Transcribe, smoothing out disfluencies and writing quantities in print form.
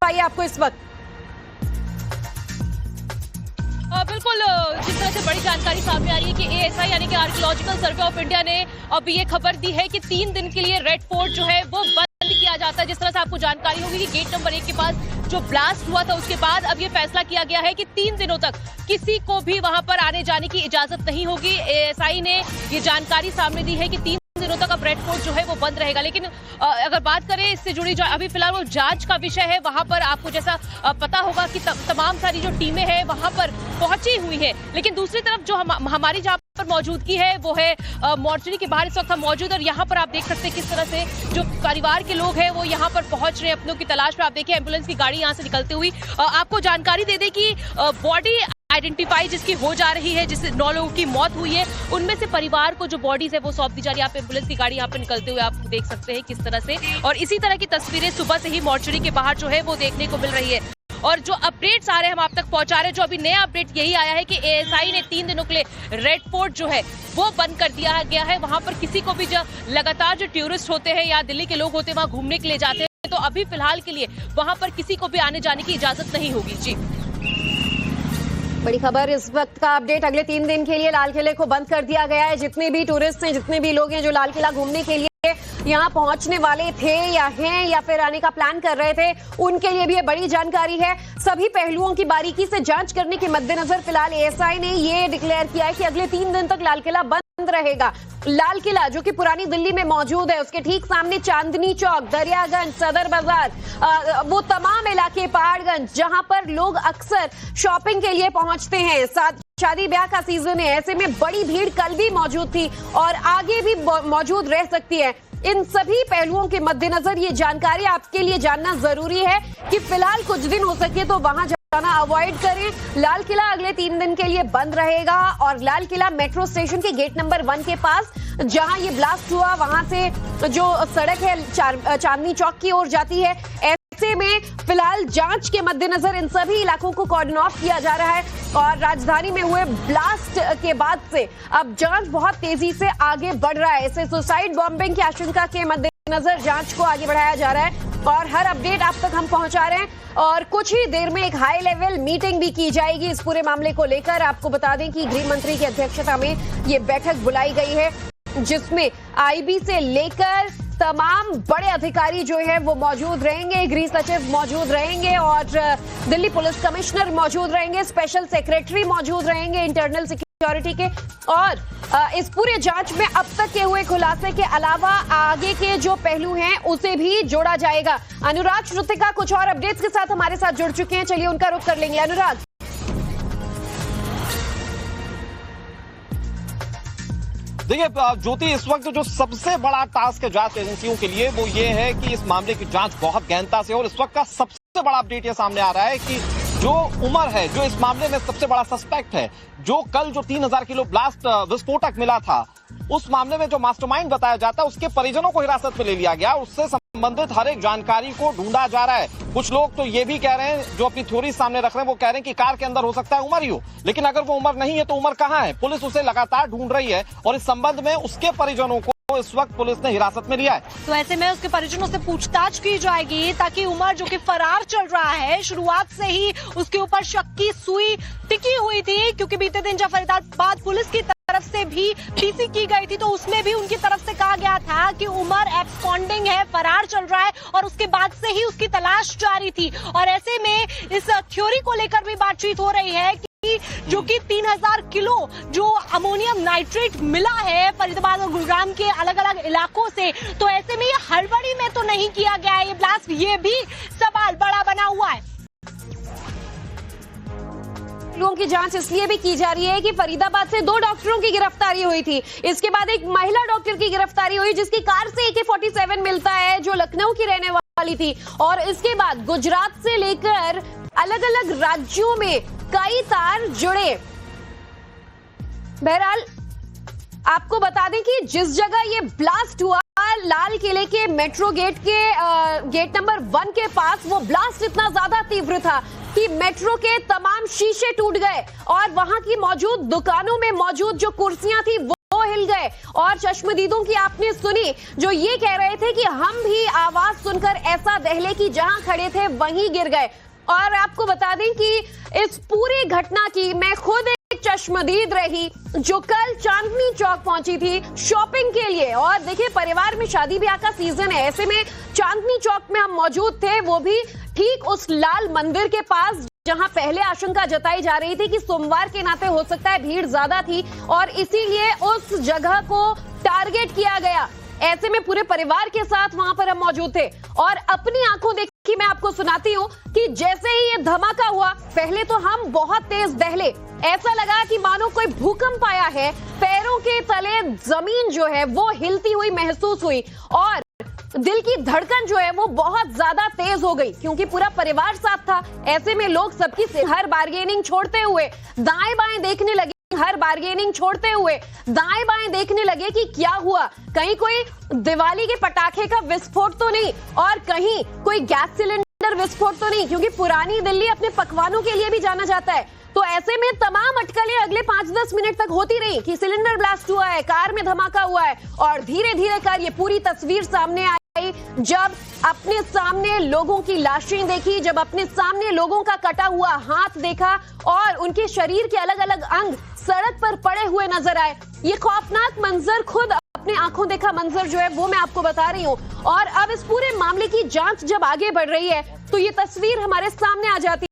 पाइए आपको इस वक्त। बिल्कुल, जिस तरह से बड़ी जानकारी सामने आ रही है कि एएसआई यानी कि आर्कियोलॉजिकल सर्वे ऑफ इंडिया ने अब ये खबर दी है कि 3 दिन के लिए रेड फोर्ट जो है वो बंद किया जाता है। जिस तरह से आपको जानकारी होगी कि गेट नंबर 1 के पास जो ब्लास्ट हुआ था उसके बाद अब ये फैसला किया गया है कि 3 दिनों तक किसी को भी वहां पर आने जाने की इजाजत नहीं होगी। एएसआई ने ये जानकारी सामने दी है कि 3 दिनों तक अब रेड फोर्ट जो है वो बंद रहेगा। लेकिन अगर बात करें इससे जुड़ी अभी फिलहाल वो जांच का विषय है, वहां पर आपको जैसा पता होगा कि तमाम सारी जो टीमें हैं वहां पर पहुंची हुई है। लेकिन दूसरी तरफ जो हमारी जहां पर मौजूदगी है वो है मोर्चरी के बाहर इस वक्त हम मौजूद, और यहाँ पर आप देख सकते हैं किस तरह से जो परिवार के लोग हैं वो यहाँ पर पहुंच रहे हैं अपनों की तलाश में। आप देखिए एम्बुलेंस की गाड़ी यहाँ से निकलती हुई। आपको जानकारी दे दें कि बॉडी आइडेंटिफाई जिसकी हो जा रही है, जिससे 9 लोगों की मौत हुई है, उनमें से परिवार को जो बॉडीज है वो सौंप दी जा रही है। आप एम्बुलेंस की गाड़ी यहाँ पे निकलते हुए आप देख सकते हैं किस तरह से, और इसी तरह की तस्वीरें सुबह से ही मोर्चरी के बाहर जो है वो देखने को मिल रही है। और जो अपडेट्स आ रहे हैं हम आप तक पहुंचा रहे हैं। जो अभी नया अपडेट यही आया है कि एएसआई ने 3 दिनों के लिए रेड फोर्ट जो है वो बंद कर दिया गया है। वहां पर किसी को भी जो लगातार जो टूरिस्ट होते हैं या दिल्ली के लोग होते हैं वहां घूमने के लिए जाते हैं, तो अभी फिलहाल के लिए वहां पर किसी को भी आने जाने की इजाजत नहीं होगी। जी, बड़ी खबर इस वक्त का अपडेट, अगले 3 दिन के लिए लाल किले को बंद कर दिया गया है। जितने भी टूरिस्ट हैं, जितने भी लोग हैं जो लाल किला घूमने के लिए यहाँ पहुंचने वाले थे या हैं या फिर आने का प्लान कर रहे थे, उनके लिए भी ये बड़ी जानकारी है। सभी पहलुओं की बारीकी से जांच करने के मद्देनजर फिलहाल एएसआई ने ये डिक्लेयर किया है कि अगले 3 दिन तक लाल किला बंद रहेगा। लाल किला जो कि पुरानी दिल्ली में मौजूद है, उसके ठीक सामने चांदनी चौक, दरियागंज, सदर बाजार, वो तमाम इलाके, पहाड़गंज, जहां पर लोग अक्सर शॉपिंग के लिए पहुंचते हैं। साथ शादी ब्याह का सीजन है, ऐसे में बड़ी भीड़ कल भी मौजूद थी और आगे भी मौजूद रह सकती है। इन सभी पहलुओं के मद्देनजर ये जानकारी आपके लिए जानना जरूरी है कि फिलहाल कुछ दिन हो सके तो वहां जाना अवॉइड करें। लाल किला अगले 3 दिन के लिए बंद रहेगा और लाल किला मेट्रो स्टेशन के गेट नंबर 1 के पास जहां ये ब्लास्ट हुआ वहां से जो सड़क है चांदनी चौक की ओर जाती है। ऐसे में फिलहाल जांच के मद्देनजर इन सभी इलाकों को कॉर्डन ऑफ किया जा रहा है और राजधानी में हुए ब्लास्ट के बाद से अब जांच बहुत तेजी से आगे बढ़ रहा है। इसे सुसाइड बॉम्बिंग की आशंका के मद्देनजर जांच को आगे बढ़ाया जा रहा है और हर अपडेट आप तक हम पहुंचा रहे हैं। और कुछ ही देर में एक हाई लेवल मीटिंग भी की जाएगी इस पूरे मामले को लेकर। आपको बता दें कि गृह मंत्री की अध्यक्षता में ये बैठक बुलाई गई है जिसमें आईबी से लेकर तमाम बड़े अधिकारी जो है वो मौजूद रहेंगे, गृह सचिव मौजूद रहेंगे और दिल्ली पुलिस कमिश्नर मौजूद रहेंगे, स्पेशल सेक्रेटरी मौजूद रहेंगे इंटरनल सिक्योरिटी के। और इस पूरे जांच में अब तक के हुए खुलासे के अलावा आगे के जो पहलू हैं उसे भी जोड़ा जाएगा। अनुराग श्रुतिका कुछ और अपडेट्स के साथ हमारे साथ जुड़ चुके हैं, चलिए उनका रुख कर लेंगे। अनुराग, देखिए ज्योति, इस वक्त जो सबसे बड़ा टास्क है जांच एजेंसियों के लिए वो ये है कि इस मामले की जांच बहुत गहनता से, और इस वक्त का सबसे बड़ा अपडेट ये सामने आ रहा है कि जो उमर है, जो इस मामले में सबसे बड़ा सस्पेक्ट है, जो कल जो 3000 किलो ब्लास्ट विस्फोटक मिला था, उस मामले में जो मास्टरमाइंड बताया जाता है उसके परिजनों को हिरासत में ले लिया गया। उससे संबंधित हर एक जानकारी को ढूंढा जा रहा है। कुछ लोग तो ये भी कह रहे हैं, जो अपनी थ्योरी सामने रख रहे हैं, वो कह रहे हैं कि कार के अंदर हो सकता है उमर ही हो, लेकिन अगर वो उमर नहीं है तो उमर कहाँ है? पुलिस उसे लगातार ढूंढ रही है और इस संबंध में उसके परिजनों को इस वक्त पुलिस ने हिरासत में लिया है। तो ऐसे में उसके परिजनों से पूछताछ की जाएगी ताकि उमर जो कि फरार चल रहा है, शुरुआत से ही उसके ऊपर शक की सुई टिकी हुई थी, क्योंकि बीते दिन जब फरीदाबाद पुलिस की तरफ से भी पीसी की गई थी तो उसमें भी उनकी तरफ से कहा गया था कि उमर एब्सकॉन्डिंग है, फरार चल रहा है, और उसके बाद से ही उसकी तलाश जारी थी। और ऐसे में इस थ्योरी को लेकर भी बातचीत हो रही है जो कि 3000 किलो जो अमोनियम नाइट्रेट मिला है फरीदाबाद और गुरुग्राम के अलग अलग इलाकों से, तो ऐसे में ये हड़बड़ी में तो नहीं किया गया है ये ब्लास्ट, ये भी सवाल बड़ा बना हुआ है। लोगों की जांच इसलिए भी की जा रही है कि फरीदाबाद से 2 डॉक्टरों की गिरफ्तारी हुई थी, इसके बाद एक महिला डॉक्टर की गिरफ्तारी हुई जिसकी कार से AK-47 मिलता है, जो लखनऊ की रहने वाली थी, और इसके बाद गुजरात से लेकर अलग अलग राज्यों में कई तार जुड़े। बहरहाल आपको बता दें कि जिस जगह ये ब्लास्ट हुआ लाल किले के मेट्रो गेट के गेट नंबर 1 के पास, वो ब्लास्ट इतना ज्यादा तीव्र था कि मेट्रो के तमाम शीशे टूट गए और वहां की मौजूद दुकानों में मौजूद जो कुर्सियां थी वो हिल गए। और चश्मदीदों की आपने सुनी जो ये कह रहे थे कि हम भी आवाज सुनकर ऐसा दहले कि जहां खड़े थे वहीं गिर गए। और आपको बता दें कि इस पूरी घटना की मैं खुद एक चश्मदीद रही जो कल चांदनी चौक पहुंची थी शॉपिंग के लिए। और देखिए, परिवार में शादी ब्याह का सीजन है, ऐसे में चांदनी चौक में हम मौजूद थे, वो भी ठीक उस लाल मंदिर के पास जहां पहले आशंका जताई जा रही थी कि सोमवार के नाते हो सकता है भीड़ ज्यादा थी और इसीलिए उस जगह को टारगेट किया गया। ऐसे में पूरे परिवार के साथ वहां पर हम मौजूद थे और अपनी आंखों देखी मैं आपको सुनाती हूं कि जैसे ही ये धमाका हुआ, पहले तो हम बहुत तेज दहले, ऐसा लगा कि मानो कोई भूकंप आया है, पैरों के तले जमीन जो है वो हिलती हुई महसूस हुई और दिल की धड़कन जो है वो बहुत ज्यादा तेज हो गई क्योंकि पूरा परिवार साथ था। ऐसे में लोग सबकी हर बार्गेनिंग छोड़ते हुए दाएं बाएं देखने लगे, हर बार्गेनिंग छोड़ते हुए दाएं बाएं देखने लगे कि क्या हुआ, कहीं कोई दिवाली के पटाखे का विस्फोट तो नहीं और कहीं कोई गैस सिलेंडर विस्फोट तो नहीं, क्योंकि पुरानी दिल्ली अपने पकवानों के लिए भी जाना जाता है। तो ऐसे में तमाम अटकलें अगले 5-10 मिनट तक होती रही कि सिलेंडर ब्लास्ट हुआ है, कार में धमाका हुआ है और धीरे धीरे कर ये पूरी तस्वीर सामने आई जब अपने सामने लोगों की लाशें देखी, जब अपने सामने लोगों का कटा हुआ हाथ देखा और उनके शरीर के अलग अलग अंग सड़क पर पड़े हुए नजर आए। ये खौफनाक मंजर, खुद अपने आंखों देखा मंजर जो है वो मैं आपको बता रही हूँ। और अब इस पूरे मामले की जांच जब आगे बढ़ रही है तो ये तस्वीर हमारे सामने आ जाती है।